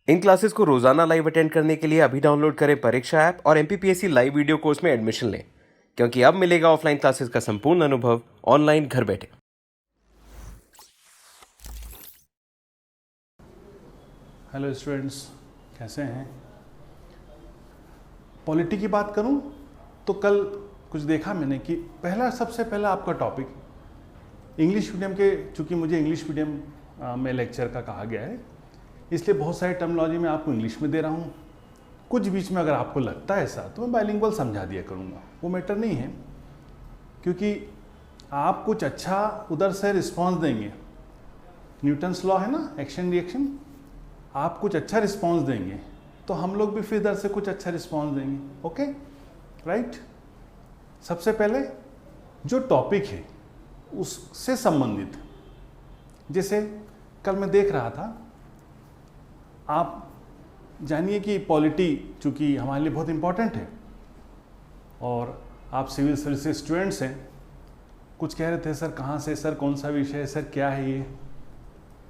इन classes को रोजाना live attend करने के लिए अभी डाउनलोड करें परीक्षा ऐप और एमपीपीएससी लाइव वीडियो कोर्स में एडमिशन लें, क्योंकि अब मिलेगा ऑफलाइन क्लासेस का संपूर्ण अनुभव ऑनलाइन घर बैठे। हेलो स्टूडेंट्स, कैसे हैं? पॉलिटी की बात करूं तो कल कुछ देखा मैंने कि सबसे पहला आपका टॉपिक इंग्लिश मीडियम के, चूँकि मुझे इंग्लिश मीडियम में लेक्चर का कहा गया है, इसलिए बहुत सारी टर्मिनोलॉजी मैं आपको इंग्लिश में दे रहा हूँ। कुछ बीच में अगर आपको लगता है ऐसा तो मैं बाइलिंगुअल समझा दिया करूँगा, वो मैटर नहीं है, क्योंकि आप कुछ अच्छा उधर से रिस्पॉन्स देंगे। न्यूटन्स लॉ है ना, एक्शन रिएक्शन। आप कुछ अच्छा रिस्पॉन्स देंगे तो हम लोग भी फिर इधर से कुछ अच्छा रिस्पॉन्स देंगे। Okay, right. सबसे पहले जो टॉपिक है उससे संबंधित, जैसे कल मैं देख रहा था, आप जानिए कि पॉलिटी चूँकि हमारे लिए बहुत इम्पोर्टेंट है और आप सिविल सर्विसेज स्टूडेंट्स हैं। कुछ कह रहे थे सर कहाँ से, सर कौन सा विषय है, सर क्या है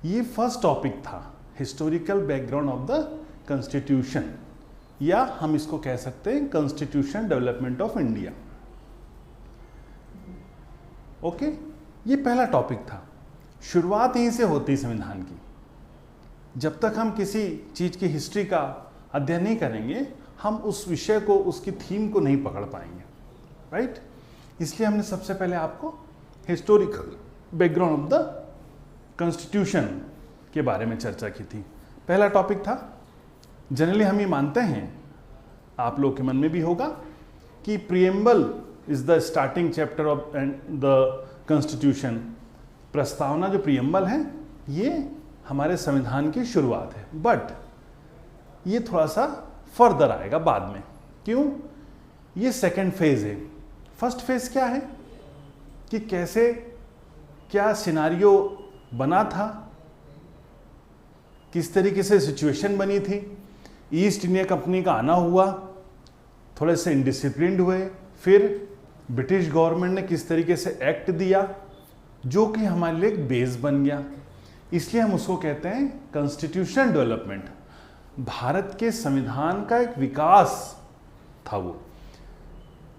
ये फर्स्ट टॉपिक था, historical background of the constitution, या हम इसको कह सकते हैं constitution development of India. Okay, ये पहला टॉपिक था। शुरुआत यहीं से होती है संविधान की। जब तक हम किसी चीज़ की हिस्ट्री का अध्ययन नहीं करेंगे, हम उस विषय को, उसकी थीम को नहीं पकड़ पाएंगे, राइट। इसलिए हमने सबसे पहले आपको historical background of the constitution के बारे में चर्चा की थी। पहला टॉपिक था, जनरली हम ये मानते हैं, आप लोग के मन में भी होगा, कि preamble is the starting chapter of the constitution. प्रस्तावना जो प्रीएम्बल है ये हमारे संविधान की शुरुआत है, बट ये थोड़ा सा फर्दर आएगा बाद में। क्यों? ये सेकंड फेज है। फर्स्ट फेज क्या है कि कैसे, क्या सिनारियो बना था, किस तरीके से सिचुएशन बनी थी। ईस्ट इंडिया कंपनी का आना हुआ, थोड़े से इंडिसिप्लिन्ड हुए, फिर ब्रिटिश गवर्नमेंट ने किस तरीके से एक्ट दिया जो कि हमारे लिए एक बेस बन गया। इसलिए हम उसको कहते हैं कॉन्स्टिट्यूशन डेवलपमेंट। भारत के संविधान का एक विकास था, वो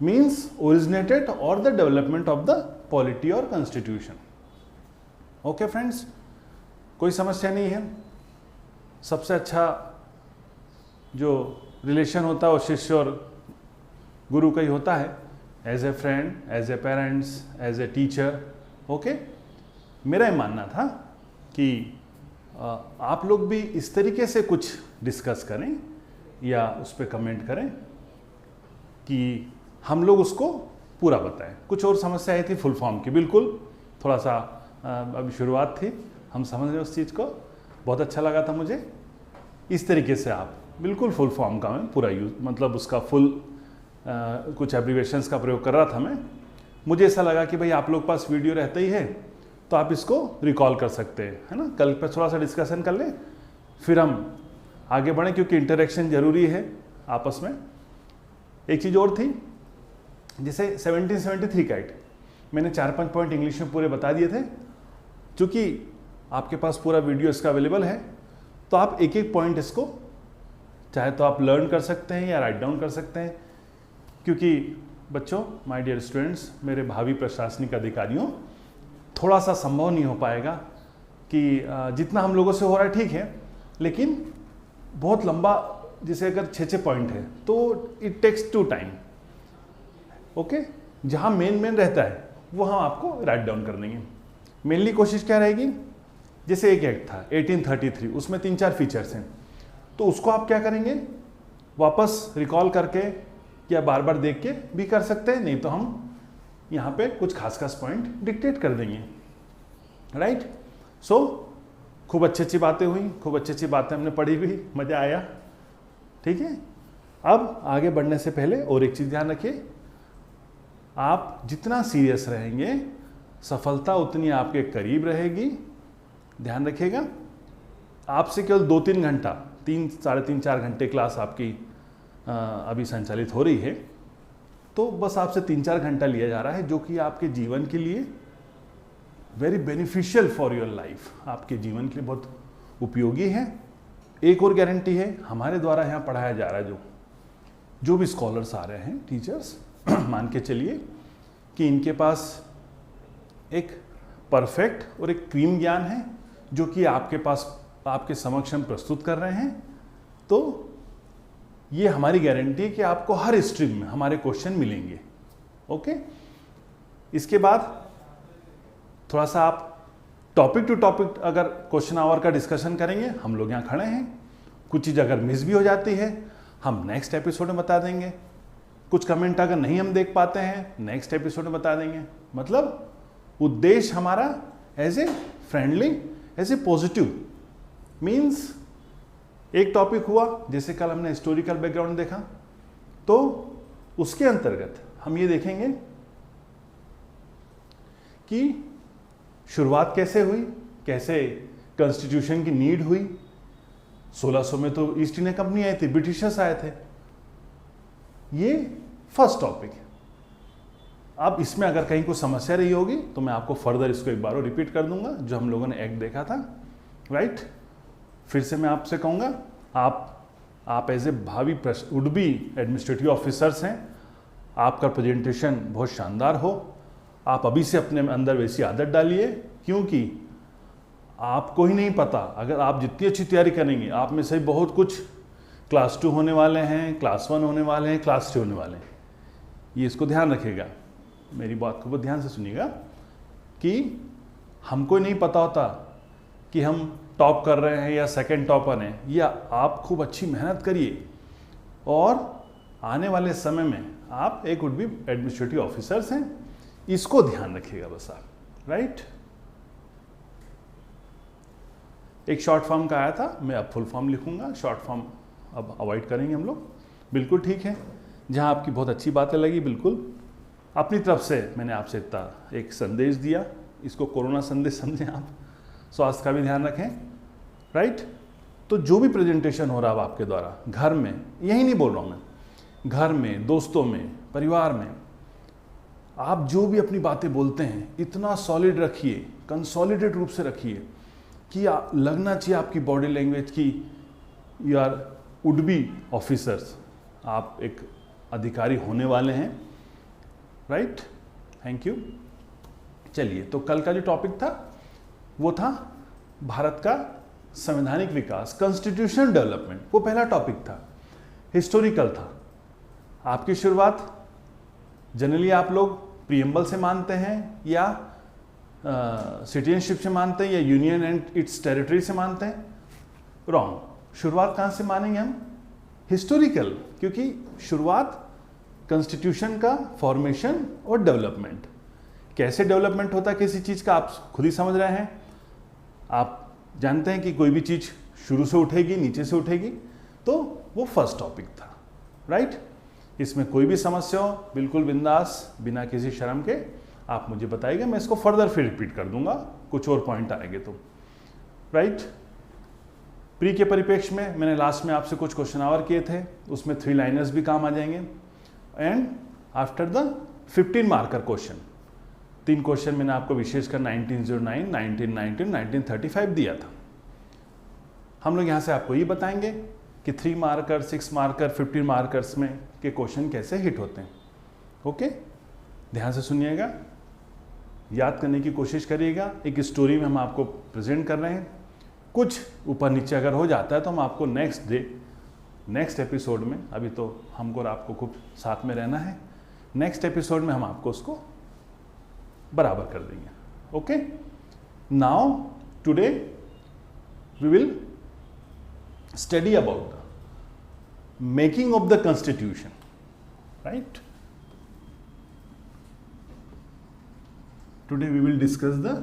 मीन्स ओरिजिनेटेड और the development of the polity और कॉन्स्टिट्यूशन। ओके फ्रेंड्स, कोई समस्या नहीं है। सबसे अच्छा जो रिलेशन होता है वो शिष्य और गुरु का ही होता है, as a friend, as a parents, as a teacher. Okay, मेरा ये मानना था कि आप लोग भी इस तरीके से कुछ डिस्कस करें या उस पर कमेंट करें कि हम लोग उसको पूरा बताएं। कुछ और समस्या आई थी फुल फॉर्म की, बिल्कुल थोड़ा सा अभी शुरुआत थी, हम समझ रहे उस चीज़ को, बहुत अच्छा लगा था मुझे। इस तरीके से आप बिल्कुल फुल फॉर्म का मैं पूरा यूज, मतलब उसका फुल कुछ एब्रीवेशंस का प्रयोग कर रहा था मैं। मुझे ऐसा लगा कि भाई आप लोग पास वीडियो रहता ही है तो आप इसको रिकॉल कर सकते हैं, है ना। कल पर थोड़ा सा डिस्कशन कर लें, फिर हम आगे बढ़ें, क्योंकि इंटरेक्शन जरूरी है आपस में। एक चीज़ और थी, जैसे 1773 का एक्ट, मैंने 4-5 पॉइंट इंग्लिश में पूरे बता दिए थे। चूँकि आपके पास पूरा वीडियो इसका अवेलेबल है तो आप एक एक पॉइंट इसको चाहे तो आप लर्न कर सकते हैं या राइट डाउन कर सकते हैं। क्योंकि बच्चों, माय डियर स्टूडेंट्स, मेरे भावी प्रशासनिक अधिकारियों, थोड़ा सा संभव नहीं हो पाएगा कि जितना हम लोगों से हो रहा है ठीक है, लेकिन बहुत लंबा, जैसे अगर 6-6 पॉइंट है तो it takes two time. Okay, जहाँ मेन रहता है वो हम आपको राइट डाउन कर देंगे। मेनली कोशिश क्या रहेगी, जैसे एक एक्ट था 1833, उसमें 3-4 फीचर्स हैं, तो उसको आप क्या करेंगे, वापस रिकॉल करके या बार बार देख के भी कर सकते हैं, नहीं तो हम यहाँ पे कुछ खास पॉइंट डिक्टेट कर देंगे, राइट। सो खूब अच्छी बातें हुई, खूब अच्छी बातें हमने पढ़ी भी, मज़ा आया, ठीक है। अब आगे बढ़ने से पहले और एक चीज़ ध्यान रखिए, आप जितना सीरियस रहेंगे सफलता उतनी आपके करीब रहेगी। ध्यान रखिएगा, आपसे केवल 2-3 घंटा, 3-3.5-4 घंटे क्लास आपकी अभी संचालित हो रही है, तो बस आपसे 3-4 घंटा लिया जा रहा है, जो कि आपके जीवन के लिए very beneficial for your life, आपके जीवन के लिए बहुत उपयोगी है। एक और गारंटी है, हमारे द्वारा यहाँ पढ़ाया जा रहा है जो भी स्कॉलर्स आ रहे हैं, टीचर्स, मान के चलिए कि इनके पास एक परफेक्ट और एक क्रीम ज्ञान है जो कि आपके पास, आपके समक्ष हम प्रस्तुत कर रहे हैं। तो ये हमारी गारंटी है कि आपको हर स्ट्रीम में हमारे क्वेश्चन मिलेंगे। ओके, इसके बाद थोड़ा सा आप टॉपिक टू टॉपिक अगर क्वेश्चन आवर का डिस्कशन करेंगे, हम लोग यहाँ खड़े हैं। कुछ चीज़ अगर मिस भी हो जाती है हम नेक्स्ट एपिसोड में बता देंगे, कुछ कमेंट अगर नहीं हम देख पाते हैं नेक्स्ट एपिसोड में बता देंगे। मतलब उद्देश्य हमारा as a friendly, as a positive, means एक टॉपिक हुआ, जैसे कल हमने हिस्टोरिकल बैकग्राउंड देखा, तो उसके अंतर्गत हम ये देखेंगे कि शुरुआत कैसे हुई, कैसे कॉन्स्टिट्यूशन की नीड हुई। 1600 में तो ईस्ट इंडिया कंपनी आई थी, ब्रिटिशर्स आए थे। ये फर्स्ट टॉपिक है। अब इसमें अगर कहीं कोई समस्या रही होगी तो मैं आपको फर्दर इसको एक बार और रिपीट कर दूंगा, जो हम लोगों ने एक्ट देखा था, राइट। फिर से मैं आपसे कहूँगा, आप एज ए भावी वुड बी एडमिनिस्ट्रेटिव ऑफिसर्स हैं, आपका प्रेजेंटेशन बहुत शानदार हो। आप अभी से अपने अंदर वैसी आदत डालिए, क्योंकि आपको ही नहीं पता, अगर आप जितनी अच्छी तैयारी करेंगे, आप में से बहुत कुछ क्लास 2 होने वाले हैं, क्लास 1 होने वाले हैं, क्लास 3 होने वाले हैं। ये इसको ध्यान रखिएगा, मेरी बात को बहुत ध्यान से सुनिएगा कि हमको नहीं पता होता कि हम टॉप कर रहे हैं या सेकंड टॉपर हैं, या आप खूब अच्छी मेहनत करिए और आने वाले समय में आप एक वुड बी एडमिनिस्ट्रेटिव ऑफिसर्स हैं। इसको ध्यान रखिएगा बस आप, राइट। एक शॉर्ट फॉर्म का आया था, मैं अब फुल फॉर्म लिखूंगा, शॉर्ट फॉर्म अब अवॉइड करेंगे हम लोग। बिल्कुल ठीक है, जहां आपकी बहुत अच्छी बातें लगी, बिल्कुल अपनी तरफ से मैंने आपसे इतना एक संदेश दिया, इसको कोरोना संदेश समझें आप, स्वास्थ्य का भी ध्यान रखें, राइट। तो जो भी प्रेजेंटेशन हो रहा है आपके द्वारा घर में, यही नहीं बोल रहा हूँ मैं, घर में, दोस्तों में, परिवार में, आप जो भी अपनी बातें बोलते हैं इतना सॉलिड रखिए, कंसोलिडेटेड रूप से रखिए कि लगना चाहिए आपकी बॉडी लैंग्वेज की you are would be officers, आप एक अधिकारी होने वाले हैं, राइट। Thank you. चलिए, तो कल का जो टॉपिक था वो था भारत का संवैधानिक विकास, कॉन्स्टिट्यूशन डेवलपमेंट, वो पहला टॉपिक था, हिस्टोरिकल था। आपकी शुरुआत जनरली आप लोग प्रीएम्बल से मानते हैं या सिटीजनशिप से मानते हैं या यूनियन एंड इट्स टेरिटरी से मानते हैं, रॉन्ग। शुरुआत कहाँ से मानेंगे हम? हिस्टोरिकल, क्योंकि शुरुआत कॉन्स्टिट्यूशन का फॉर्मेशन और डेवलपमेंट, कैसे डेवलपमेंट होता है किसी चीज़ का आप खुद ही समझ रहे हैं। आप जानते हैं कि कोई भी चीज़ शुरू से उठेगी, नीचे से उठेगी, तो वो फर्स्ट टॉपिक था, राइट। इसमें कोई भी समस्या हो, बिल्कुल बिंदास, बिना किसी शर्म के आप मुझे बताइएगा, मैं इसको फर्दर फिर रिपीट कर दूंगा, कुछ और पॉइंट आएंगे तो, राइट। प्री के परिप्रेक्ष्य में मैंने लास्ट में आपसे कुछ क्वेश्चन आवर किए थे, उसमें 3 लाइनर्स भी काम आ जाएंगे। And after the 15 marker question, 3 question मैंने आपको विशेषकर 1909, 1919, 1935 दिया था। हम लोग यहाँ से आपको ये बताएंगे कि 3 मार्कर, 6 मार्कर, 15 मार्कर्स में के क्वेश्चन कैसे हिट होते हैं। ओके, ध्यान से सुनिएगा, याद करने की कोशिश करिएगा। एक स्टोरी में हम आपको प्रेजेंट कर रहे हैं, कुछ ऊपर नीचे अगर हो जाता है तो हम आपको नेक्स्ट डे, नेक्स्ट एपिसोड में, अभी तो हमको और आपको खूब साथ में रहना है, नेक्स्ट एपिसोड में हम आपको उसको बराबर कर देंगे। Okay, now today we will study about the making of the constitution, right? Today we will discuss the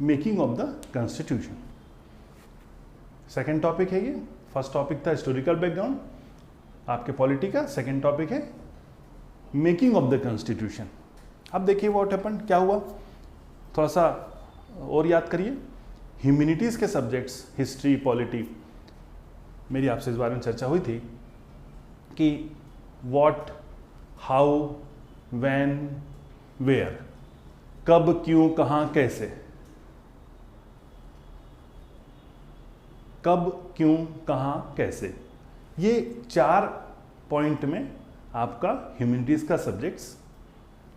making of the constitution. Second topic है ये, फर्स्ट टॉपिक था हिस्टोरिकल बैकग्राउंड आपके पॉलिटी का, सेकेंड टॉपिक है making of the constitution. अब देखिए what happened, क्या हुआ, थोड़ा सा और याद करिए। ह्यूमैनिटीज़ के सब्जेक्ट्स, हिस्ट्री, पॉलिटी, मेरी आपसे इस बारे में चर्चा हुई थी कि व्हाट, हाउ, व्हेन, वेयर, कब, क्यों, कहां, कैसे। कब, क्यों, कहां, कैसे, ये 4 पॉइंट में आपका ह्यूमैनिटीज का सब्जेक्ट्स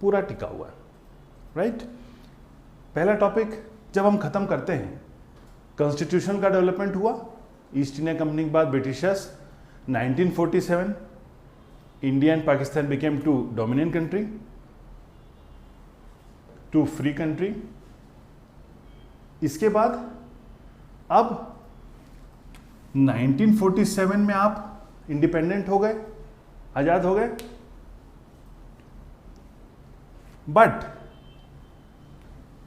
पूरा टिका हुआ है, राइट। पहला टॉपिक जब हम खत्म करते हैं, कॉन्स्टिट्यूशन का डेवलपमेंट हुआ ईस्ट इंडिया कंपनी के बाद Britishers. 1947 India and Pakistan became 2 dominant country, 2 free country. इसके बाद अब 1947 में आप इंडिपेंडेंट हो गए, आजाद हो गए। बट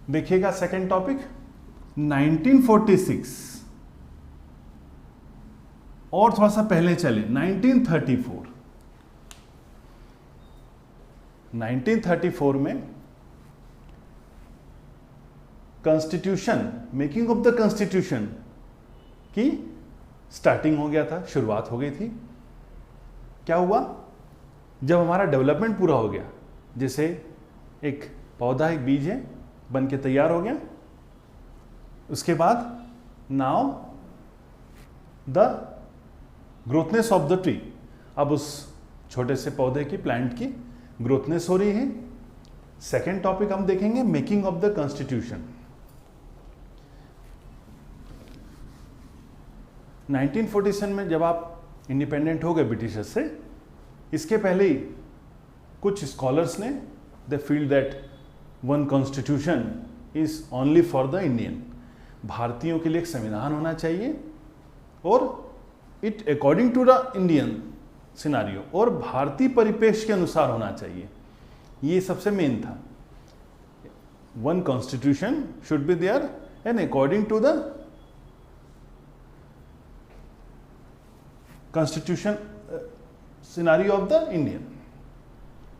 देखिएगा सेकेंड टॉपिक 1946 और थोड़ा सा पहले चले 1934। 1934 में constitution, making of the constitution की स्टार्टिंग हो गया था, शुरुआत हो गई थी। क्या हुआ, जब हमारा डेवलपमेंट पूरा हो गया, जैसे एक पौधा, एक बीज है, बन के तैयार हो गया, उसके बाद now the growthness of the tree, अब उस छोटे से पौधे की, प्लांट की ग्रोथनेस हो रही है। सेकेंड टॉपिक हम देखेंगे मेकिंग ऑफ द कॉन्स्टिट्यूशन। 1947 में जब आप इंडिपेंडेंट हो गए ब्रिटिशर्स से, इसके पहले ही कुछ स्कॉलर्स ने they feel that one constitution is only for the Indian, भारतीयों के लिए एक संविधान होना चाहिए और it according to the Indian scenario, और भारतीय परिपेक्ष के अनुसार होना चाहिए। ये सबसे मेन था, one constitution should be there and according to the constitution scenario of the Indian,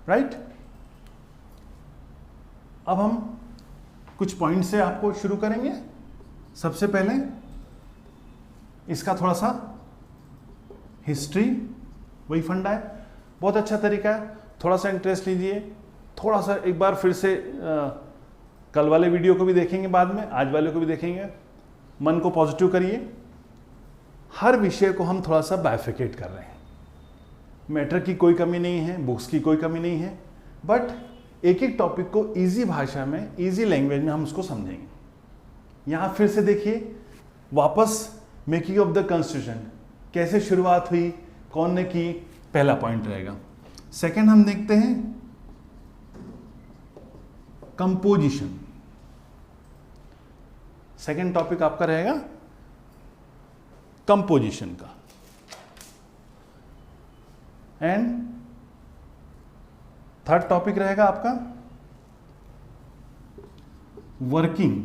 right. अब हम कुछ पॉइंट से आपको शुरू करेंगे। सबसे पहले इसका थोड़ा सा हिस्ट्री, वही फंडा है, बहुत अच्छा तरीका है, थोड़ा सा इंटरेस्ट लीजिए, थोड़ा सा एक बार फिर से कल वाले वीडियो को भी देखेंगे, बाद में आज वाले को भी देखेंगे, मन को पॉजिटिव करिए। हर विषय को हम थोड़ा सा बाइफिकेट कर रहे हैं, मैटर की कोई कमी नहीं है, बुक्स की कोई कमी नहीं है, बट एक एक टॉपिक को इजी भाषा में, इजी लैंग्वेज में हम उसको समझेंगे। यहाँ फिर से देखिए, वापस मेकिंग ऑफ द कॉन्स्टिट्यूशन कैसे शुरुआत हुई, कौन ने की, पहला पॉइंट रहेगा। सेकंड हम देखते हैं कंपोजिशन, सेकंड टॉपिक आपका रहेगा कंपोजिशन का। एंड थर्ड टॉपिक रहेगा आपका working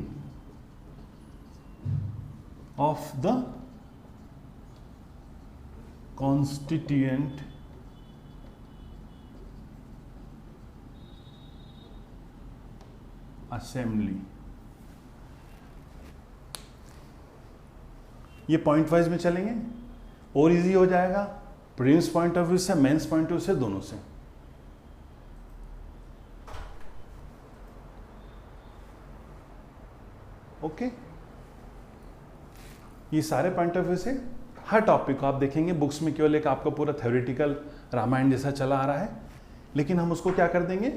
of the constituent assembly. ये पॉइंट वाइज में चलेंगे और इजी हो जाएगा, प्रीलिम्स पॉइंट ऑफ व्यू से, मेंस पॉइंट ऑफ व्यू से, दोनों से। ओके, ये सारे पॉइंट ऑफ व्यू से हर टॉपिक को आप देखेंगे। बुक्स में केवल एक आपका पूरा थ्योरेटिकल रामायण जैसा चला आ रहा है, लेकिन हम उसको क्या कर देंगे,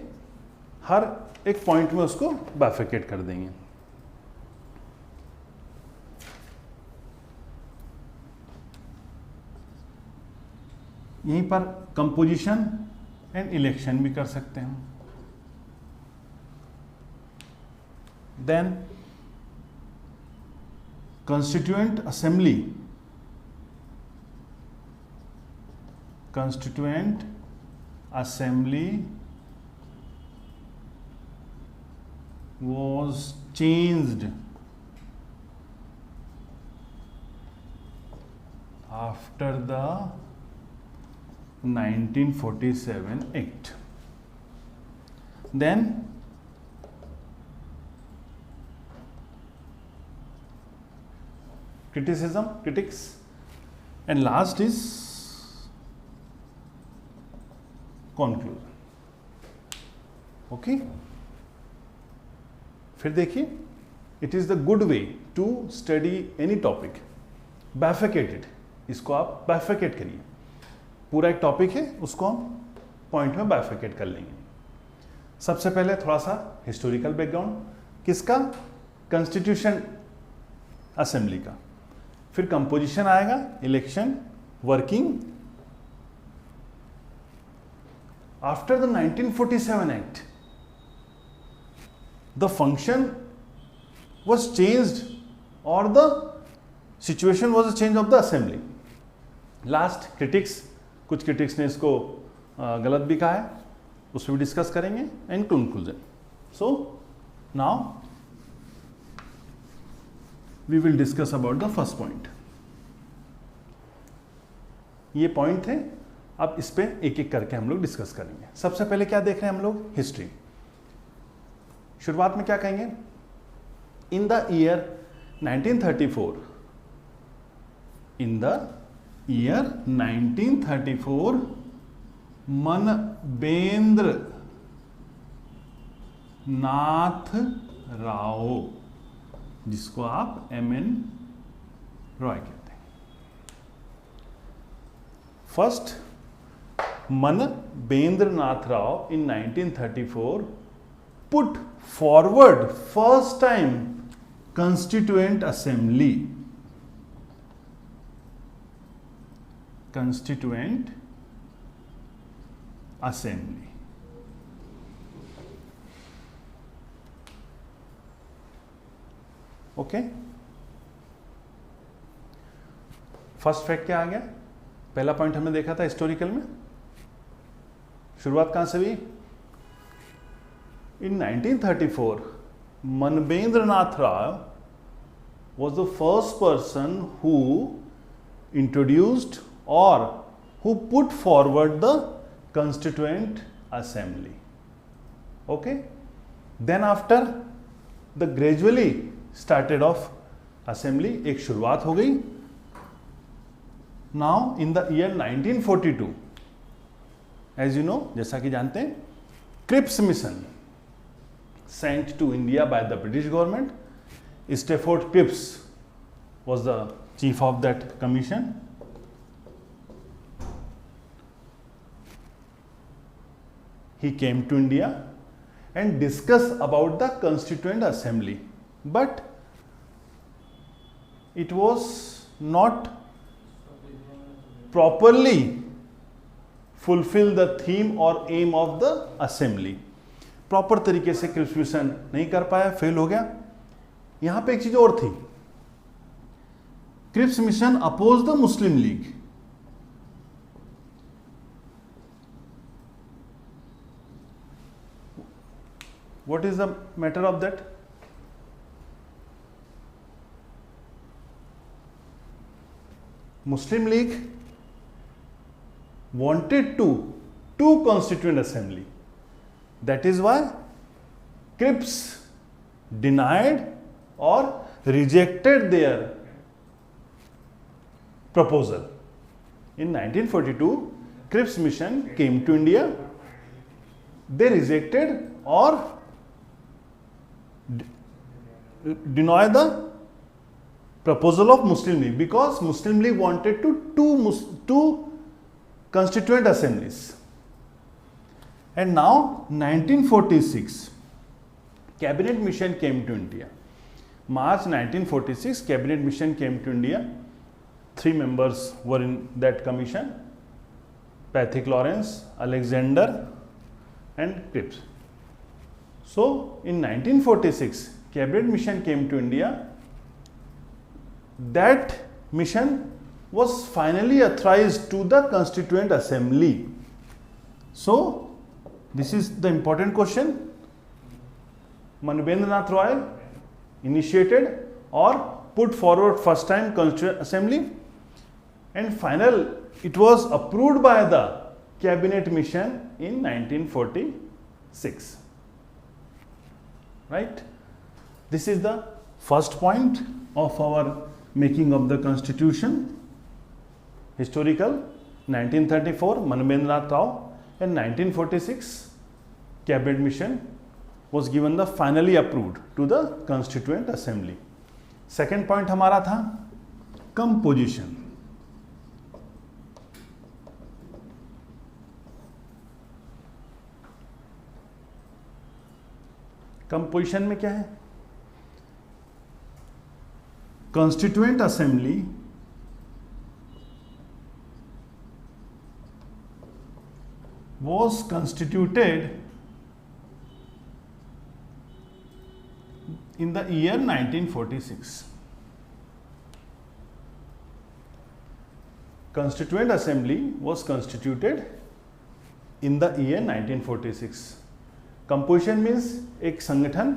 हर एक पॉइंट में उसको बाइफिकेट कर देंगे। यहीं पर कंपोजिशन एंड इलेक्शन भी कर सकते हैं। Then constituent assembly, constituent assembly was changed after the 1947 Act. Then criticism, critics, and last is conclusion. Okay, फिर देखिए, it is the good way to study any topic bifurcated. इसको आप बाइफिकेट करिए, पूरा एक टॉपिक है उसको हम पॉइंट में बाइफिकेट कर लेंगे। सबसे पहले थोड़ा सा हिस्टोरिकल बैकग्राउंड, किसका? कॉन्स्टिट्यूशन असेंबली का। फिर कंपोजिशन आएगा, election, working. After the 1947 act the function was changed or the situation was a change of the assembly. Last critics, कुछ critics ने इसको गलत भी कहा है, उसको भी डिस्कस करेंगे and conclusion. So now we will discuss about the first point. ये पॉइंट थे, अब इस पे एक एक करके हम लोग डिस्कस करेंगे। सबसे पहले क्या देख रहे हैं हम लोग? हिस्ट्री। शुरुआत में क्या कहेंगे? In the year 1934, in the year 1934, मनबेंद्र Nath Rao, जिसको आप MN रॉय कहते हैं, first Manabendra Nath Rao in 1934 put forward first time constituent assembly okay. First fact क्या आ गया? पहला पॉइंट हमने देखा था हिस्टोरिकल में, शुरुआत कहां से हुई? In 1934, Manbendra Nath Rao was the first person who introduced or who put forward the Constituent Assembly. Okay? Then after the gradually started of assembly, एक शुरुआत हो गई। Now in the year 1942, as you know, जैसा कि जानते हैं, Cripps Mission sent to India by the British government. Stafford Cripps was the chief of that commission. He came to India and discussed about the Constituent Assembly, but it was not properly fulfill the theme or aim of the assembly. Proper तरीके से Cripps mission नहीं कर पाया, fail हो गया। यहां पे एक चीज और थी, Cripps mission oppose the Muslim League. What is the matter of that? Muslim League wanted two constituent assembly. That is why Cripps denied or rejected their proposal. In 1942, Cripps mission came to India. They rejected or denied the proposal of Muslim League because Muslim League wanted two constituent assemblies. And now 1946 cabinet mission came to India. March 1946 cabinet mission came to India. 3 members were in that commission: Patrick Lawrence, Alexander and Cripps. So in 1946 cabinet mission came to India. That mission was finally authorized to the Constituent Assembly. So this is the important question. Manbendra Nath Roy initiated or put forward first time Constituent Assembly, and final it was approved by the cabinet mission in 1946. Right? This is the first point of our making of the constitution. Historical 1934 Manbendra Nath Rao and 1946 cabinet mission was given the finally approved to the constituent assembly. Second point हमारा था composition. Composition में क्या है? Constituent assembly was constituted in the year 1946. Constituent Assembly was constituted in the year 1946. Composition means एक संगठन,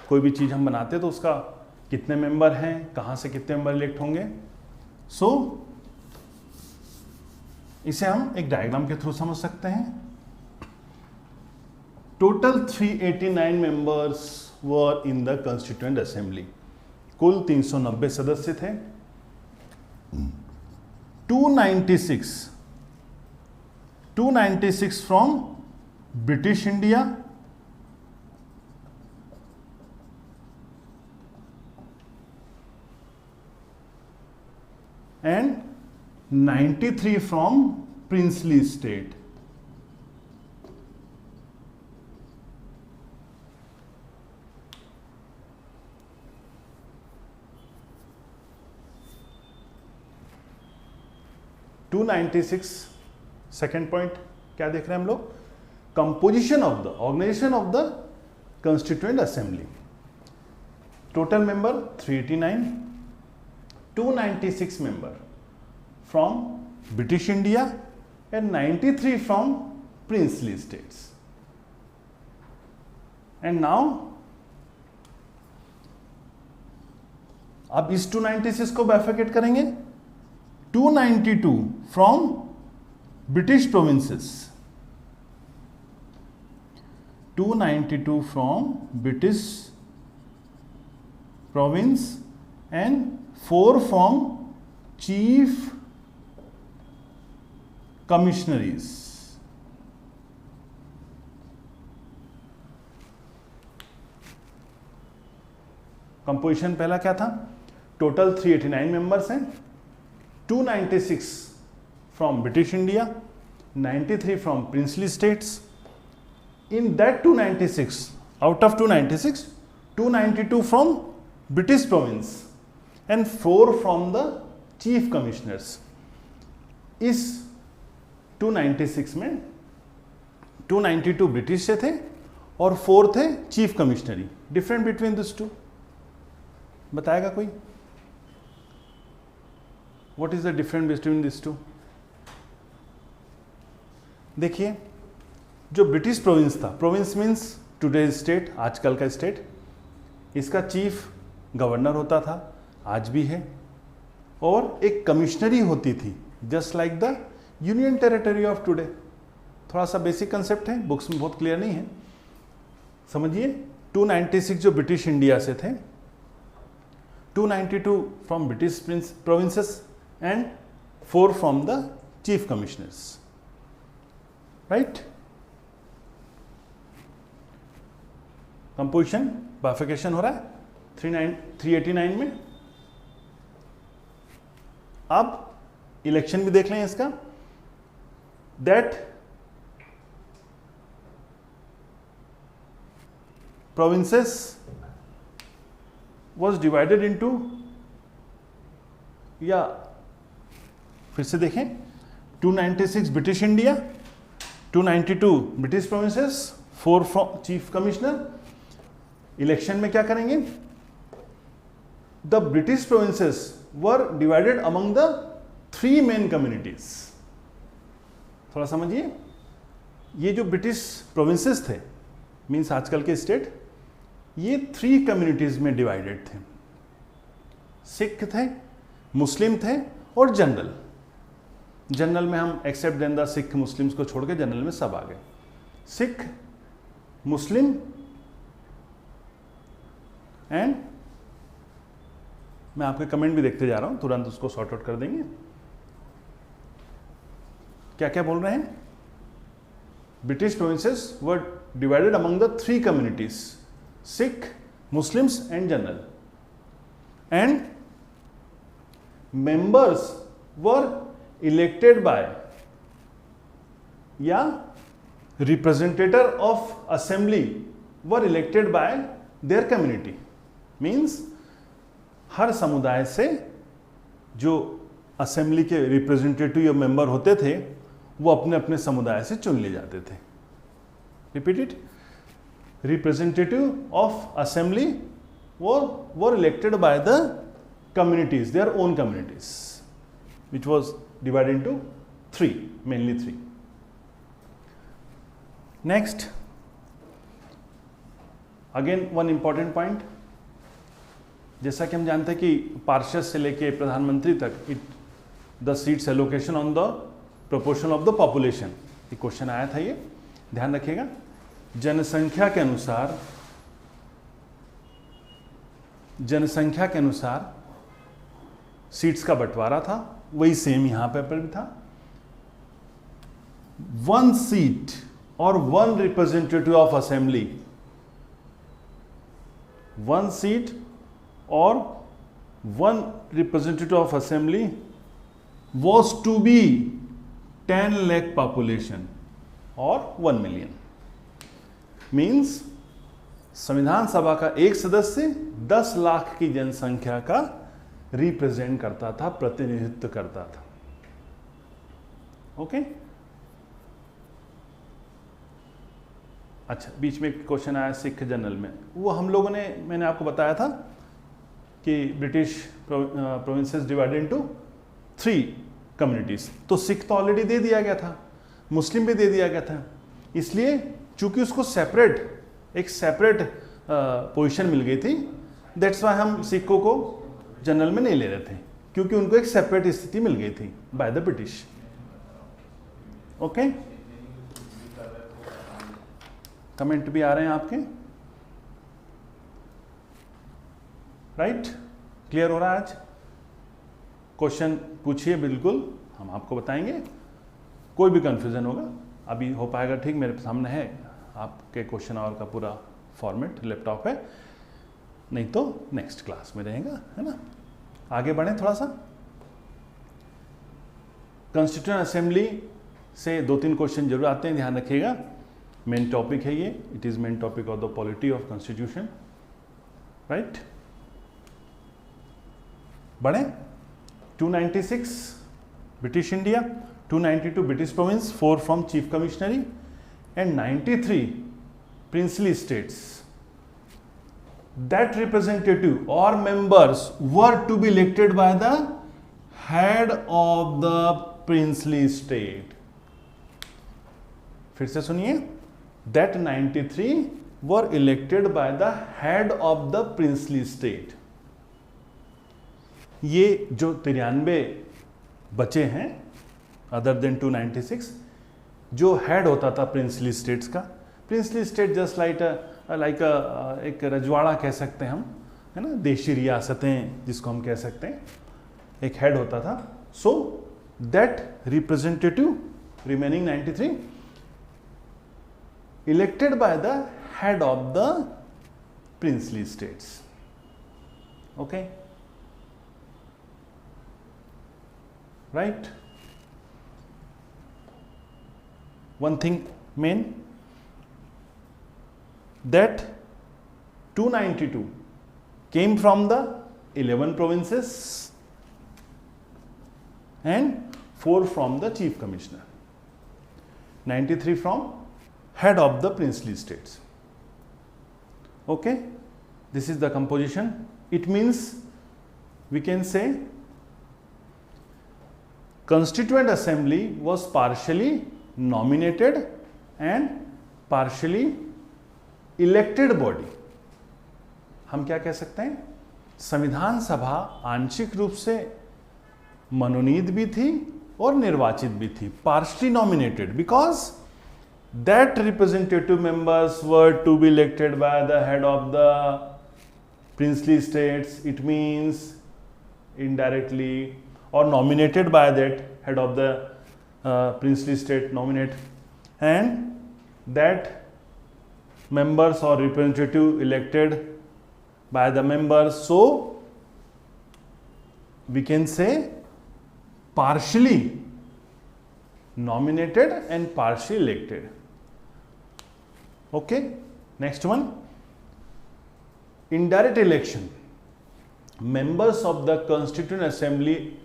कोई भी चीज़ हम बनाते हैं तो उसका कितने मेंबर हैं, कहाँ से कितने मेंबर इलेक्ट होंगे. सो इसे हम एक डायग्राम के थ्रू समझ सकते हैं. Total 389 members were in the constituent assembly. कुल 390 सदस्य थे. 296 from British India, and 93 from princely state. Second point क्या देख रहे हैं हम लोग? Composition of the organisation of the constituent assembly. Total member 389, 296 member from British India and 93 from princely states. And now अब इस 296 को बाइफरकेट करेंगे. 292 from British provinces, 292 from British province and 4 from chief commissaries. Composition पहला क्या था? Total 389 members हैं. 296 from British India, 93 from princely states. In that 296, out of 296, 292 from British province and 4 from the chief commissioners. इस 296 में 292 British से थे और 4 थे chief commissionery. Different between this two बताएगा कोई? What is the difference between these two? देखिए, जो ब्रिटिश प्रोविंस था, प्रोविंस मीन्स टुडेज स्टेट, आजकल का स्टेट, इसका चीफ गवर्नर होता था, आज भी है, और एक कमिश्नरी होती थी, just like the union territory of today. थोड़ा सा बेसिक कंसेप्ट है, बुक्स में बहुत क्लियर नहीं है, समझिए. 296 जो ब्रिटिश इंडिया से थे, 292 from British provinces and 4 from the chief commissioners, right? Composition बाइफिकेशन हो रहा है 389 में. अब इलेक्शन भी देख लें इसका. That provinces was divided into, या फिर से देखें, 296 British India, 292 British provinces, 4 from chief commissioner. Election में क्या करेंगे? The British provinces were divided among the 3 main communities. थोड़ा समझिए, ये जो ब्रिटिश प्रोविंसेस थे, मीन्स आजकल के स्टेट, ये 3 कम्युनिटीज में डिवाइडेड थे. सिख थे, मुस्लिम थे और जनरल. जनरल में हम except then the Sikh Muslims को छोड़ के जनरल में सब आ गए. सिख, मुस्लिम एंड, मैं आपके कमेंट भी देखते जा रहा हूं, तुरंत उसको सॉर्ट आउट कर देंगे. क्या क्या बोल रहे हैं? British provinces were divided among the three communities, Sikh, Muslims and general. And members were elected by representative of assembly were elected by their community. Means हर समुदाय से जो असेंबली के रिप्रेजेंटेटिव या मेंबर होते थे वो अपने अपने समुदाय से चुन लिए जाते थे. Repeat it. Representative of assembly were elected by the communities, their own communities, which was divided into three, mainly three. Next, again one important point. जैसा कि हम जानते हैं कि पार्षद से लेके प्रधानमंत्री तक the seats allocation on the proportion of the population, ये क्वेश्चन आया था, ये ध्यान रखिएगा. जनसंख्या के अनुसार सीट्स का बंटवारा था, वही सेम यहां पर भी था. 1 सीट और 1 रिप्रेजेंटेटिव ऑफ असेंबली, 1 सीट और 1 representative of assembly was to be 10 lakh population or 1 million. Means संविधान सभा का एक सदस्य 10 लाख की जनसंख्या का रिप्रेजेंट करता था, प्रतिनिधित्व करता था. ओके. अच्छा, बीच में एक क्वेश्चन आया सिख जनरल में, वो हम लोगों ने, मैंने आपको बताया था कि British provinces divided into 3 communities. तो सिख तो ऑलरेडी दे दिया गया था, मुस्लिम भी दे दिया गया था, इसलिए चूंकि उसको एक सेपरेट पोजीशन मिल गई थी, दैट्स वाई हम सिखों को जनरल में नहीं ले रहे थे, क्योंकि उनको एक सेपरेट स्थिति मिल गई थी by the British. Okay. Comment भी आ रहे हैं आपके, राइट? क्लियर हो रहा है? आज क्वेश्चन पूछिए, बिल्कुल हम आपको बताएंगे. कोई भी कंफ्यूजन होगा अभी हो पाएगा, ठीक? मेरे सामने है आपके क्वेश्चन आवर का पूरा फॉर्मेट, लैपटॉप है, नहीं तो नेक्स्ट क्लास में रहेगा, है ना. आगे बढ़े थोड़ा सा. कॉन्स्टिट्यूएंट असेंबली से 2-3 क्वेश्चन जरूर आते हैं, ध्यान रखिएगा. मेन टॉपिक है ये, it is main topic of the polity of constitution, right? बढ़े. 296 British India, 292 British province, 4 from chief commissionery and 93 princely states. That representative or members were to be elected by the head of the princely state. फिर से सुनिए. That 93 were elected by the head of the princely state. ये जो 93 बचे हैं other than 296, जो head होता था प्रिंसली स्टेट्स का. प्रिंसली स्टेट जस्ट लाइक एक रजवाड़ा कह सकते हैं हम, है ना, देशी रियासतें जिसको हम कह सकते हैं, एक हेड होता था. So that representative remaining 93 elected by the head of the princely states. Okay, right? One thing main, that 292 came from the 11 provinces and 4 from the chief commissioner, 93 from head of the princely states. Okay, this is the composition. It means we can say constituent assembly was partially nominated and partially elected body. हम क्या कह सकते हैं? संविधान सभा आंशिक रूप से मनोनीत भी थी और निर्वाचित भी थी. partially nominated because that representative members were to be elected by the head of the princely states. It means indirectly, or nominated by that head of the princely state nominate, and that members or representative elected by the members, so we can say partially nominated and partially elected. Okay, next one, indirect election, members of the Constituent Assembly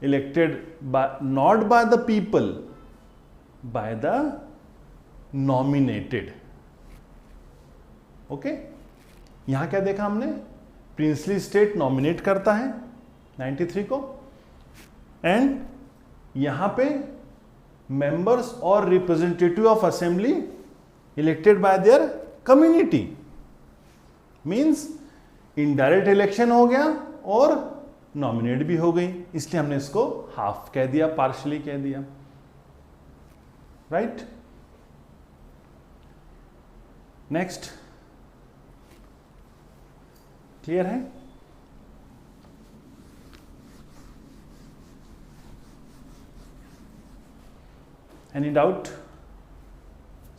elected by, not by the people, by the nominated. Okay, यहां क्या देखा हमने, princely state nominate करता है 93 को, and यहां पे members और representative of assembly elected by their community, means indirect election हो गया और नॉमिनेट भी हो गई, इसलिए हमने इसको हाफ कह दिया, पार्शली कह दिया, राइट। नेक्स्ट, क्लियर है? Any doubt?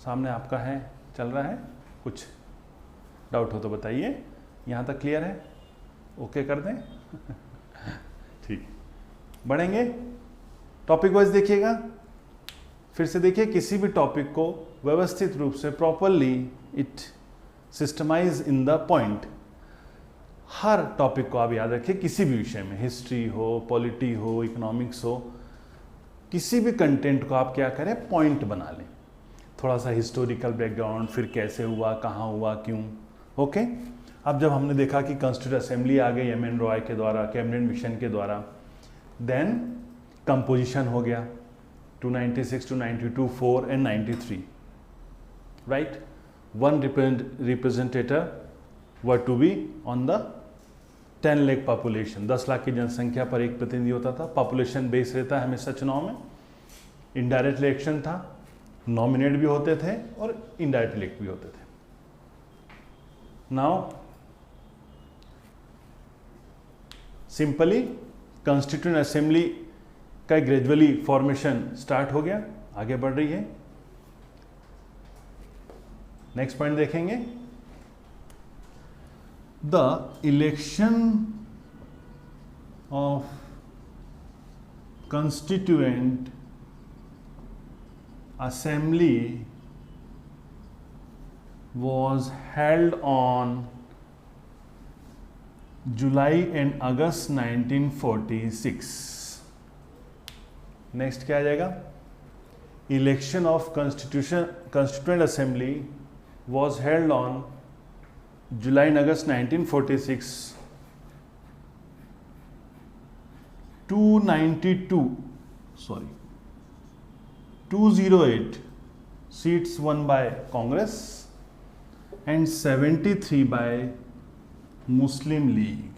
सामने आपका है, चल रहा है, कुछ डाउट हो तो बताइए। यहां तक क्लियर है? ओके कर दें? ठीक, बढ़ेंगे, टॉपिक वाइज देखिएगा। फिर से देखिए, किसी भी टॉपिक को व्यवस्थित रूप से properly it systemise in the point, her topic को आप याद रखिए, किसी भी विषय में, हिस्ट्री हो, पॉलिटी हो, इकोनॉमिक्स हो, किसी भी कंटेंट को आप क्या करें, पॉइंट बना लें, थोड़ा सा हिस्टोरिकल बैकग्राउंड, फिर कैसे हुआ, कहाँ हुआ, क्यों। ओके, अब जब हमने देखा कि कॉन्स्टिट्यूंट असेंबली आ गई एम एन रॉय के द्वारा, कैबिनेट मिशन के द्वारा, देन कंपोजिशन हो गया 296, 292, 4 and 93, right? One representative were to be on the 10 lakh population, 10 lakh की जनसंख्या पर एक प्रतिनिधि होता था। पॉपुलेशन बेस रहता है हमेशा चुनाव में। इनडायरेक्ट इलेक्शन था, नॉमिनेट भी होते थे और इनडायरेक्ट इलेक्ट भी होते थे। नाउ सिंपली कॉन्स्टिट्यूएंट असेंबली का ग्रेजुअली फॉर्मेशन स्टार्ट हो गया, आगे बढ़ रही है। नेक्स्ट पॉइंट देखेंगे, the election of constituent assembly was held on July and August 1946. Next क्या आ जाएगा, election of constituent assembly was held on July and August 1946. 208 seats won by Congress and 73 by Muslim League.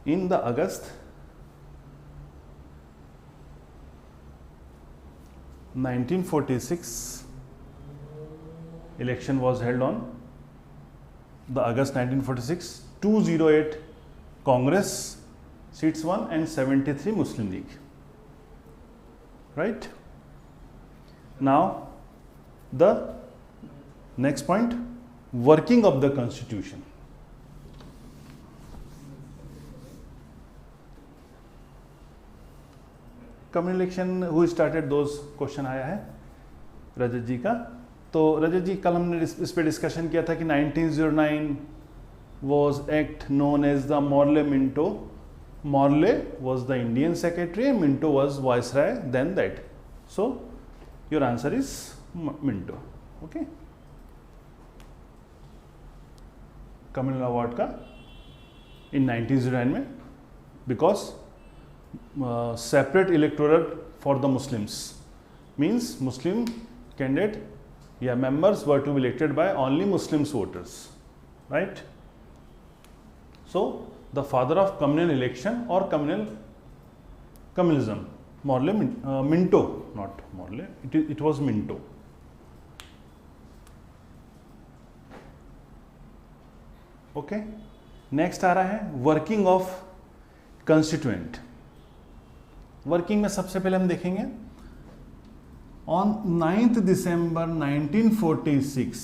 In the August 1946 election was held on the August 1946, 208 Congress seats won and 73 Muslim League, right? Now the next point, working of the constitution. Communal election who started those, question आया है रजत जी का। तो रजत जी, कल हमने इस पे discussion किया था कि 1909 was act known as the Morley-Minto. Morley was the Indian secretary and Minto was viceroy then that. So your answer is Minto. Okay. Communal award का इन 1909 में, because separate electorate for the Muslims, means Muslim candidate या members were to be elected by only Muslims voters, right? So the father of communal election or communalism, Morley, Minto, not Morley, it was Minto. Okay, next आ रहा है working of constituent. Working में सबसे पहले हम देखेंगे on 9th December 1946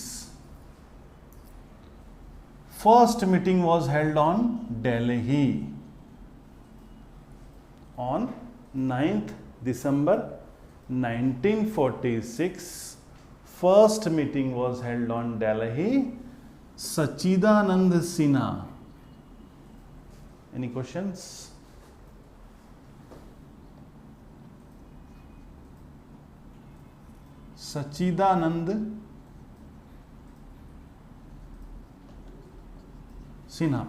first meeting was held on Delhi. On 9th December 1946 first meeting was held on Delhi. Sachidanand Sinha. Any questions? Sachidanand Sinha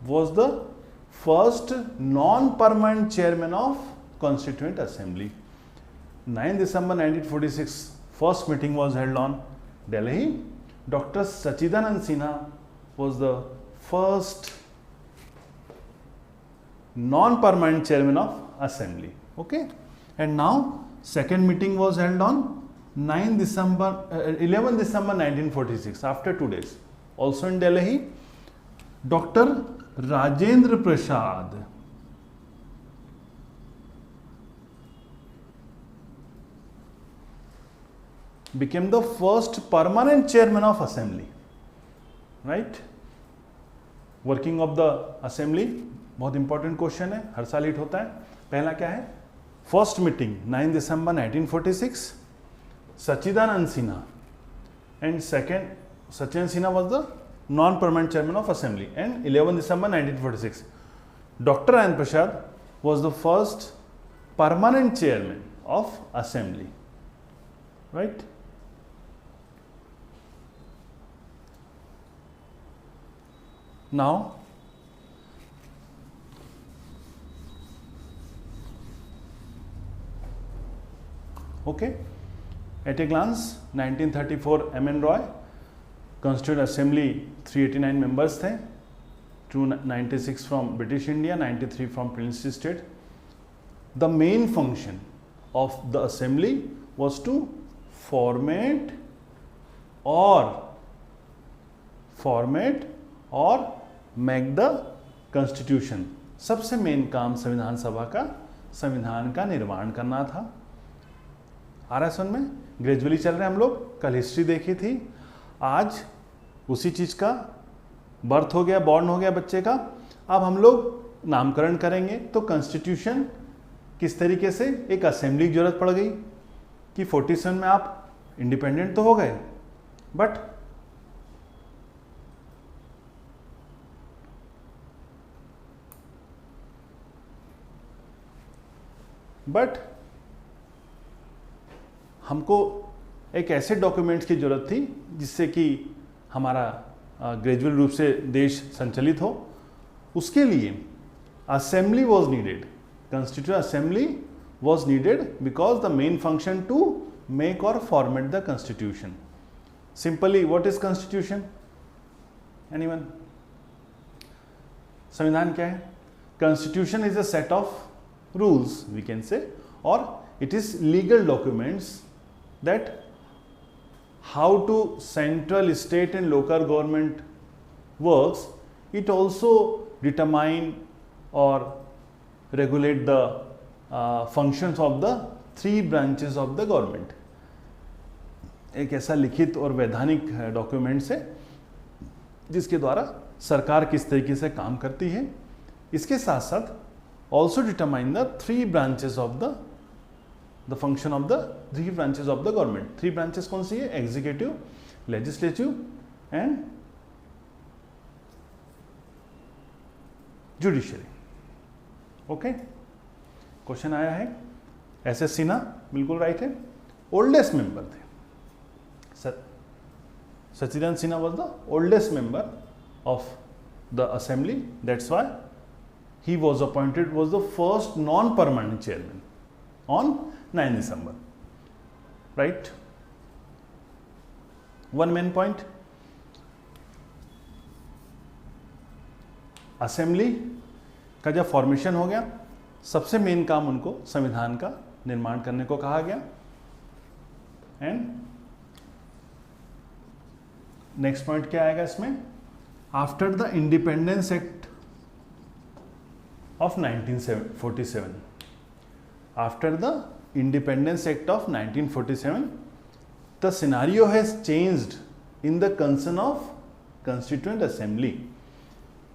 was the first non-permanent chairman of Constituent Assembly. 9 December 1946 first meeting was held on Delhi. Dr. Sachidanand Sinha was the first non-permanent chairman of Assembly. Okay, and now second meeting was held on 11 December 1946, after 2 days, also in Delhi. Dr. Rajendra Prasad became the first permanent chairman of Assembly. Right? Working of the Assembly बहुत important question है, हर साल hit होता है। पहला क्या है? First meeting 9 December 1946, Sachchidanand Sinha, and second Sachin Sinha was the non-permanent chairman of Assembly, and 11 December 1946 Dr. Rajendra Prasad was the first permanent chairman of Assembly. Right? Now okay, at a glance 1934 M.N. Roy, Constituent Assembly 389 members थे, 296 from British India, 93 from Prince State. The main function of the Assembly was to formate or make the Constitution. सबसे main काम संविधान सभा का संविधान का निर्माण करना था। आ रहा है समझ में? ग्रेजुअली चल रहे हैं हम लोग। कल हिस्ट्री देखी थी, आज उसी चीज का बर्थ हो गया, बॉर्न हो गया बच्चे का। अब हम लोग नामकरण करेंगे। तो कॉन्स्टिट्यूशन किस तरीके से, एक असेंबली की जरूरत पड़ गई कि 47 में आप इंडिपेंडेंट तो हो गए, बट हमको एक ऐसे डॉक्यूमेंट्स की जरूरत थी जिससे कि हमारा ग्रेजुअल रूप से देश संचालित हो। उसके लिए assembly was needed, constituent assembly was needed because the main function to make और format the constitution. Simply what is constitution? Anyone? संविधान क्या है? Constitution is a set of rules we can say, और it is legal documents that how to central, state and local government works. It also determine or regulate the functions of the 3 branches of the government. एक ऐसा लिखित और वैधानिक documents है जिसके द्वारा सरकार किस तरीके से काम करती है। इसके साथ साथ also determine the 3 branches of the function of the 3 branches of the government. 3 branches कौन सी है? Executive, legislative and judiciary. Okay, question आया है। एस.एस. सिन्हा बिल्कुल राइट है, ओल्डेस्ट मेंबर थे। Sachchidanand Sinha was the oldest member of the assembly, that's why he was appointed, was the first non-permanent chairman on 9 December. Right? One main point. Assembly का जब formation हो गया, सबसे मेन काम उनको संविधान का निर्माण करने को कहा गया, एंड नेक्स्ट पॉइंट क्या आएगा इसमें, after the independence act of 1947, after the independence act of 1947 the scenario has changed in the concern of constituent assembly.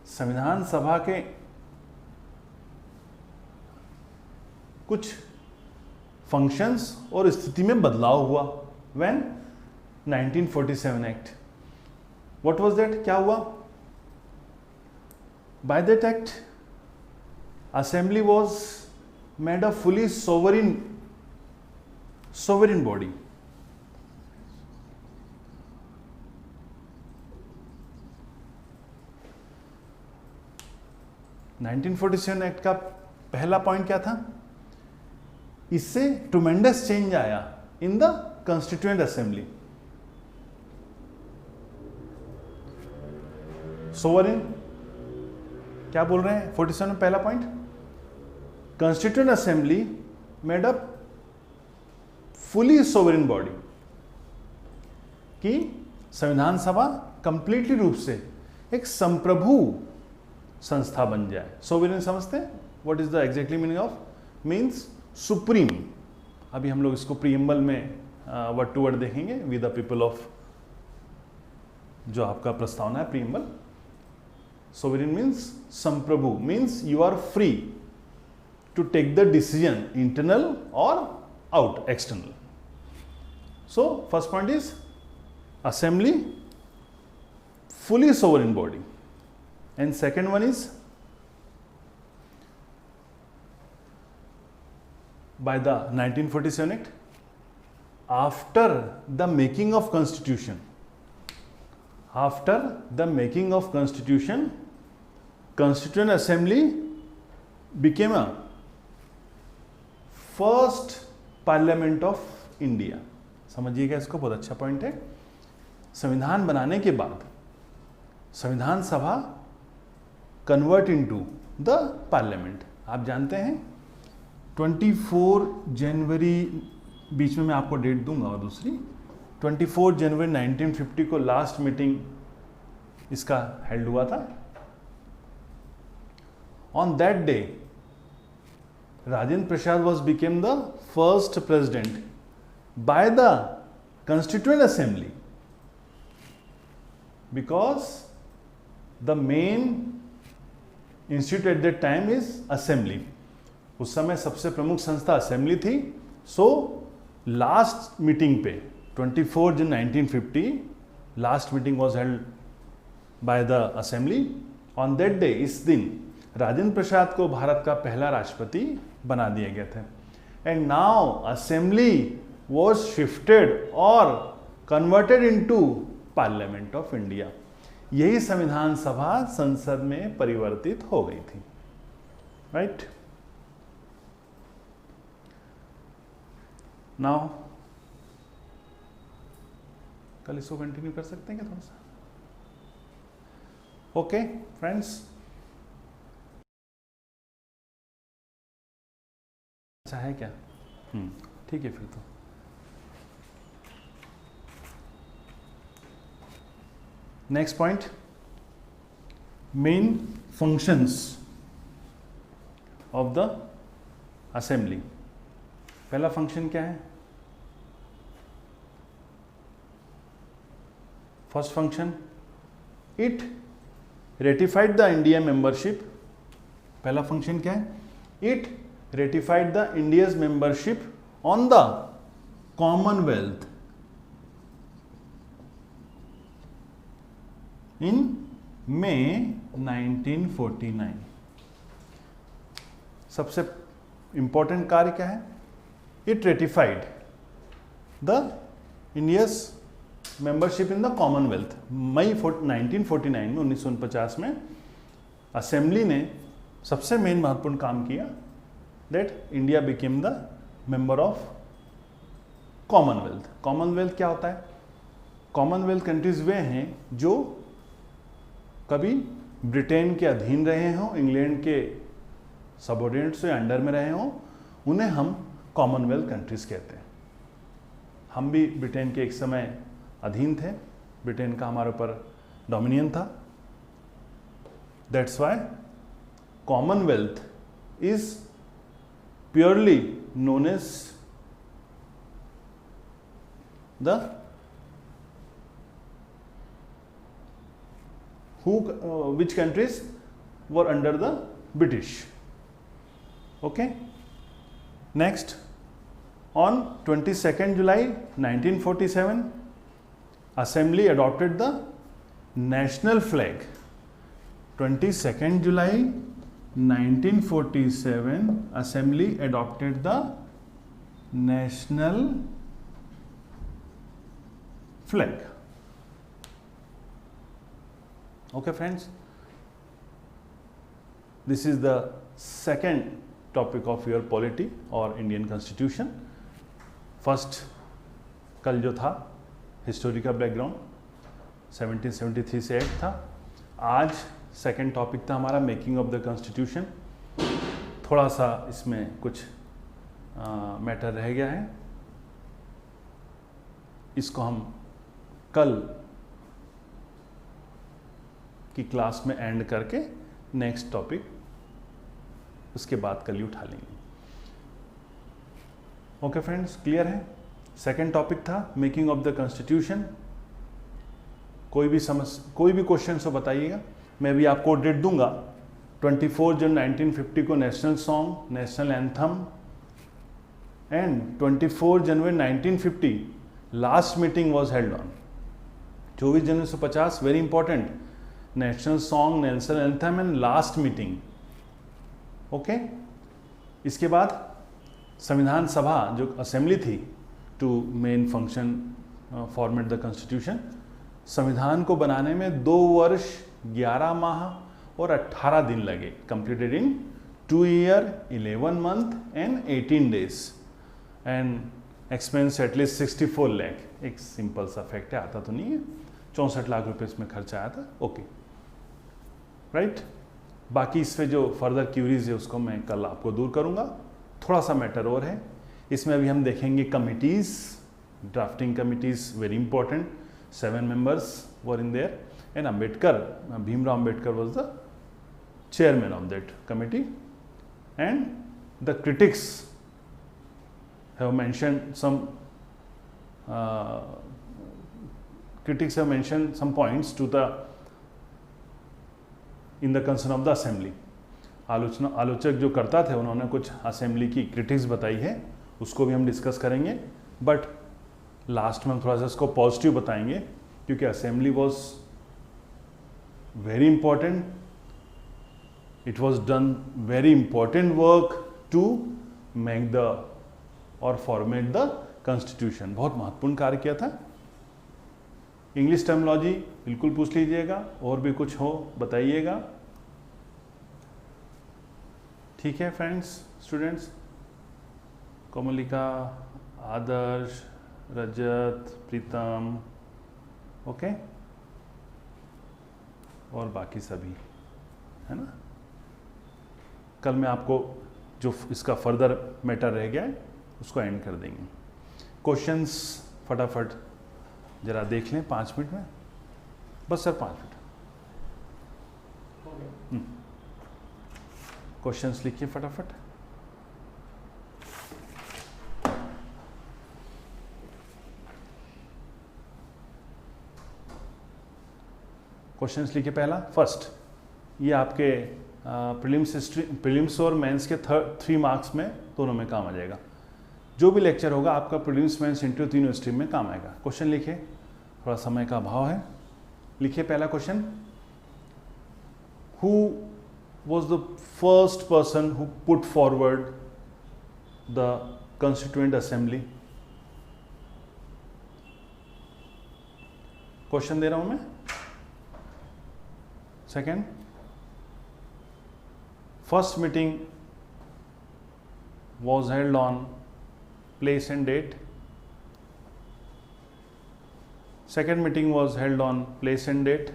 संविधान सभा के कुछ फंक्शंस और स्थिति में बदलाव हुआ when 1947 act, what was that, क्या हुआ, by that act assembly was made a fully sovereign body. Nineteen 47 act का पहला पॉइंट क्या था, इससे ट्रुमेंडस चेंज आया इन द कंस्टिट्यूएंट असेंबली। सोवरेन क्या बोल रहे हैं 47 में पहला point, constituent assembly made up fully sovereign body, कि संविधान सभा कंप्लीटली रूप से एक संप्रभु संस्था बन जाए। सोवरेन समझते हैं, what is the exactly meaning of, means supreme. अभी हम लोग इसको प्रीएम्बल में वर्ड टू वर्ड देखेंगे, वी द पीपल ऑफ, जो आपका प्रस्तावना है प्रीएम्बल। सोवरेन मीन्स संप्रभु, means you are free to take the decision internal और out external. So first point is assembly fully sovereign body, and second one is by the 1947 act, after the making of constitution, constituent assembly became a first parliament of India। समझिएगा इसको, बहुत अच्छा point है। संविधान बनाने के बाद संविधान सभा कन्वर्ट इनटू द पार्लियामेंट। आप जानते हैं 24 जनवरी, बीच में मैं आपको डेट दूंगा, और दूसरी 24 जनवरी 1950 को लास्ट मीटिंग इसका हेल्ड हुआ था। On that day Rajendra Prasad was became the first president by the constituent assembly, because the main institute at that time is assembly. उस समय सबसे प्रमुख संस्था असेंबली थी। सो लास्ट मीटिंग पे 24 जून 1950 last meeting was held by the assembly. On that day, इस दिन राजेंद्र प्रसाद को भारत का पहला राष्ट्रपति बना दिया गया था। And now assembly was shifted और converted into parliament of India. यही संविधान सभा संसद में परिवर्तित हो गई थी, राइट। नाउ कल इसको कंटिन्यू कर सकते हैं क्या थोड़ा सा? ओके फ्रेंड्स, अच्छा है क्या? ठीक है फिर तो। Next point, main functions of the assembly. पहला फंक्शन क्या है? First function, it ratified the India membership. पहला फंक्शन क्या है? It ratified the India's membership on the Commonwealth in May 1949। सबसे इंपॉर्टेंट कार्य क्या है? It ratified the India's membership in the Commonwealth. मई 1949 में 1949 में असेंबली ने सबसे मेन महत्वपूर्ण काम किया, that India became the member of Commonwealth. Commonwealth क्या होता है? कॉमनवेल्थ कंट्रीज वे हैं जो कभी ब्रिटेन के अधीन रहे हों, इंग्लैंड के सबऑर्डिनेट से अंडर में रहे हों, उन्हें हम कॉमनवेल्थ कंट्रीज कहते हैं। हम भी ब्रिटेन के एक समय अधीन थे, ब्रिटेन का हमारे ऊपर डोमिनियन था। That's why Commonwealth is purely known as the which countries were under the British. Okay. Next, on 22nd July 1947, Assembly adopted the national flag. 22nd July 1947, Assembly adopted the national flag. Okay friends, this is the second topic of your polity or Indian Constitution. First कल जो था history का background 1773 से act था। आज second topic था हमारा making of the constitution. थोड़ा सा इसमें कुछ मैटर रह गया है, इसको हम कल की क्लास में एंड करके नेक्स्ट टॉपिक उसके बाद कल ही उठा लेंगे। ओके फ्रेंड्स, क्लियर है? सेकंड टॉपिक था मेकिंग ऑफ द कॉन्स्टिट्यूशन। कोई भी क्वेश्चन हो बताइएगा। मैं भी आपको डेट दूंगा। 24 जून 1950 को national song, national anthem and 24 जनवरी 1950 last meeting was held on. 24 जनवरी 1950 very important, national song, national anthem and last meeting. Okay, इसके बाद संविधान सभा जो असेंबली थी two main function format the constitution, संविधान को बनाने में 2 वर्ष 11 माह और 18 दिन लगे। Completed in 2 years 11 months and 18 days and expense at least 64 lakh. एक सिंपल सा फैक्ट है, आता तो नहीं है। 64 लाख रुपए इसमें खर्चा आया था। Okay right. बाकी इस पे जो फर्दर क्यूरीज है उसको मैं कल आपको दूर करूंगा। थोड़ा सा मैटर और है इसमें। अभी हम देखेंगे committees, drafting committees very important. 7 members were in there and Ambedkar, Bhimrao Ambedkar was the chairman of that committee, and the critics have mentioned some points to the in the concern of the assembly. आलोचक जो करता थे उन्होंने कुछ assembly की critics बताई है, उसको भी हम डिस्कस करेंगे। बट लास्ट में हम थोड़ा सा इसको पॉजिटिव बताएंगे क्योंकि assembly was very important. It was done very important work to make the और फॉर्मेट द कॉन्स्टिट्यूशन। बहुत महत्वपूर्ण कार्य किया था। इंग्लिश टर्मिनोलॉजी बिल्कुल पूछ लीजिएगा, और भी कुछ हो बताइएगा। ठीक है फ्रेंड्स, स्टूडेंट्स, कोमलिका, आदर्श, रजत, प्रीतम, ओके, और बाकी सभी, है ना। कल मैं आपको जो इसका फर्दर मैटर रह गया है उसको एंड कर देंगे। क्वेश्चंस फटाफट जरा देख लें 5 मिनट में, बस सर 5 मिनट। क्वेश्चंस लिखिए फटाफट। क्वेश्चंस लिखिए। पहला, फर्स्ट, ये आपके प्रीलिम्स और मेंस के 3 मार्क्स में दोनों में काम आ जाएगा। जो भी लेक्चर होगा आपका प्रीलिम्स मेंस इंटरव्यू तीनों स्ट्रीम में काम आएगा। क्वेश्चन लिखिए, थोड़ा समय का अभाव है। लिखिए पहला question, who was the first person who put forward the Constituent Assembly? Question दे रहा हूं मैं। Second, first meeting was held on place and date. Second meeting was held on place and date.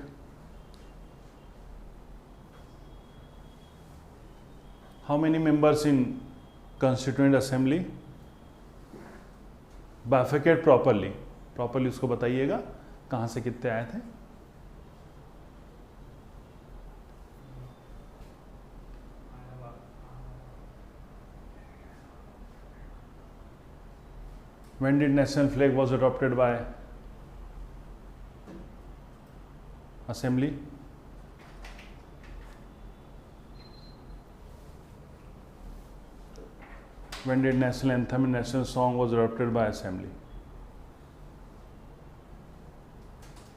How many members in Constituent Assembly? Bifurcate properly. Properly उसको बताइएगा। कहाँ से कितने आए थे? When did national flag was adopted by assembly? When did national anthem and national song was adopted by assembly?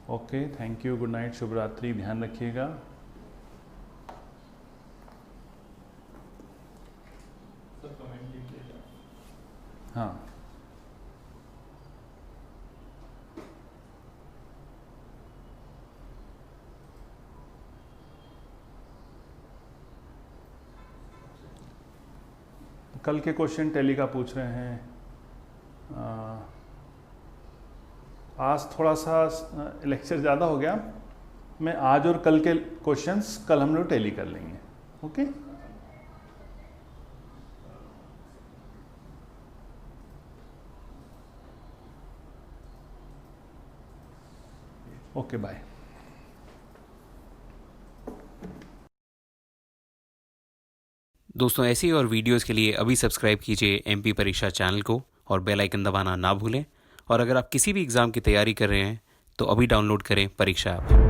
Okay, thank you, good night, शुभ रात्रि, ध्यान रखिएगा। हाँ, कल के क्वेश्चन टैली का पूछ रहे हैं। आज थोड़ा सा लेक्चर ज़्यादा हो गया, मैं आज और कल के क्वेश्चंस कल हम लोग टैली कर लेंगे। Okay, okay, bye. दोस्तों ऐसी और वीडियोस के लिए अभी सब्सक्राइब कीजिए MP परीक्षा चैनल को और बेल आइकन दबाना ना भूलें। और अगर आप किसी भी एग्ज़ाम की तैयारी कर रहे हैं तो अभी डाउनलोड करें परीक्षा ऐप।